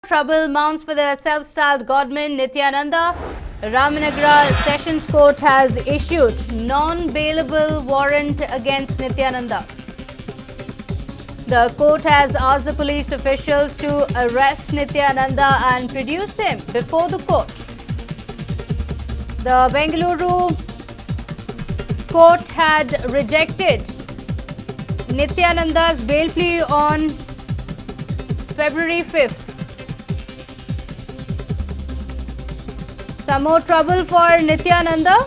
Trouble mounts for the self-styled godman Nithyananda. Ramanagara Sessions Court has issued non-bailable warrant against Nithyananda. The court has asked the police officials to arrest Nithyananda and produce him before the court. The Bengaluru court had rejected Nithyananda's bail plea on February 5th. Some more trouble for Nithyananda.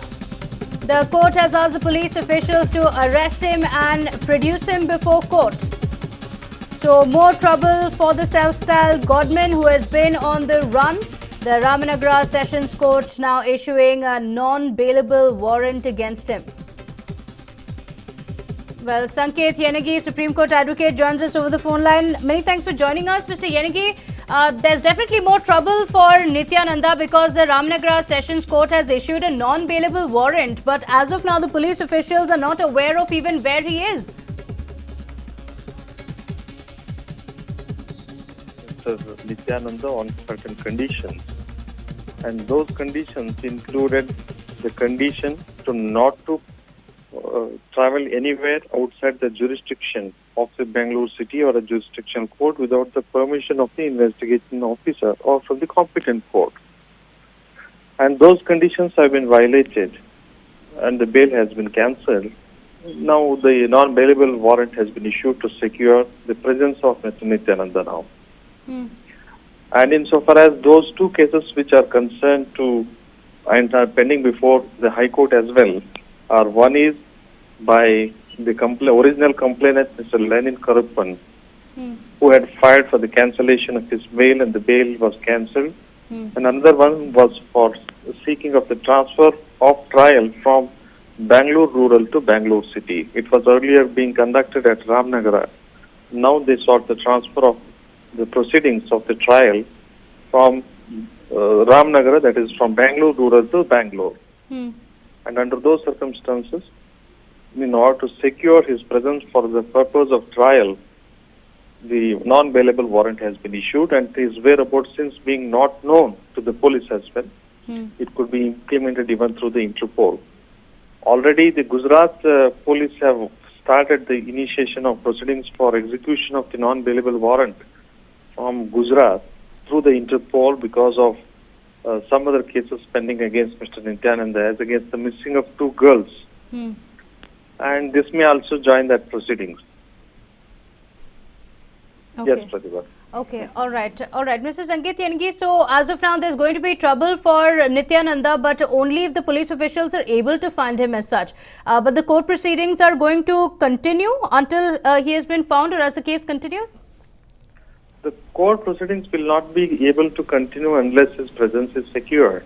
The court has asked the police officials to arrest him and produce him before court. So more trouble for the self-styled godman who has been on the run. The Ramanagara Sessions Court now issuing a non-bailable warrant against him. Well, Sanket Yenagi, Supreme Court advocate, joins us over the phone line. Many thanks for joining us, Mr. Yenagi. There's definitely more trouble for Nithyananda because the Ramanagara Sessions Court has issued a non-bailable warrant. But as of now, the police officials are not aware of even where he is. Nithyananda on certain conditions, and those conditions included the condition to not to travel anywhere outside the jurisdiction of the Bengaluru city or a jurisdictional court without the permission of the investigation officer or from the competent court. And those conditions have been violated and the bail has been cancelled. Now the non-bailable warrant has been issued to secure the presence of Mr. Nithyananda now. And insofar as those two cases which are concerned to and are pending before the High Court as well, one is by the original complainant, Mr. Lenin Karuppan, who had filed for the cancellation of his bail and the bail was cancelled. And another one was for seeking of the transfer of trial from Bengaluru rural to Bengaluru city. It was earlier being conducted at Ramanagara. Now they sought the transfer of the proceedings of the trial from Ramanagara, that is from Bengaluru rural to Bangalore. And under those circumstances, in order to secure his presence for the purpose of trial, the non-bailable warrant has been issued, and his whereabouts, since being not known to the police as well, it could be implemented even through the Interpol. Already the Gujarat police have started the initiation of proceedings for execution of the non-bailable warrant from Gujarat through the Interpol because of some other cases pending against Mr. Nithyananda as against the missing of two girls. And this may also join that proceedings. Okay. Yes, Pratibha. Okay, all right, Mr. Sanket Yenagi. So as of now, there's going to be trouble for Nithyananda, but only if the police officials are able to find him as such. But the court proceedings are going to continue until he has been found, or as the case continues? The court proceedings will not be able to continue unless his presence is secure.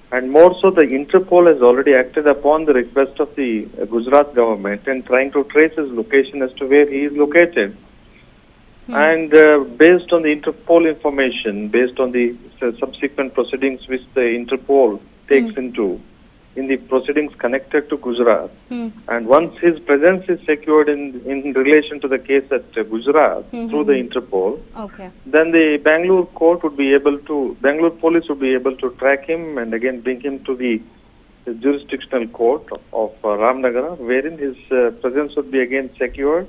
And more so, the Interpol has already acted upon the request of the Gujarat government and trying to trace his location as to where he is located. And based on the Interpol information, based on the subsequent proceedings which the Interpol takes into in the proceedings connected to Gujarat, and once his presence is secured in relation to the case at Gujarat through the Interpol, then the Bangalore court would be able to, Bangalore police would be able to track him and again bring him to the jurisdictional court of Ramanagara, wherein his presence would be again secured,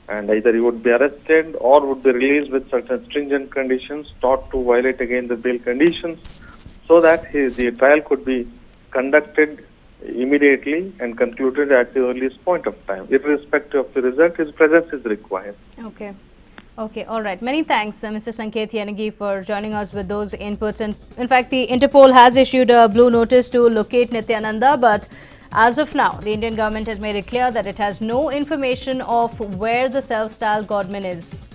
and either he would be arrested or would be released with certain stringent conditions, not to violate again the bail conditions, so that the trial could be conducted immediately and concluded at the earliest point of time. Irrespective of the result, his presence is required. Okay, all right. Many thanks, Mr. Sanket Yenagi, for joining us with those inputs. And in fact, the Interpol has issued a blue notice to locate Nithyananda, but as of now, the Indian government has made it clear that it has no information of where the self-styled godman is.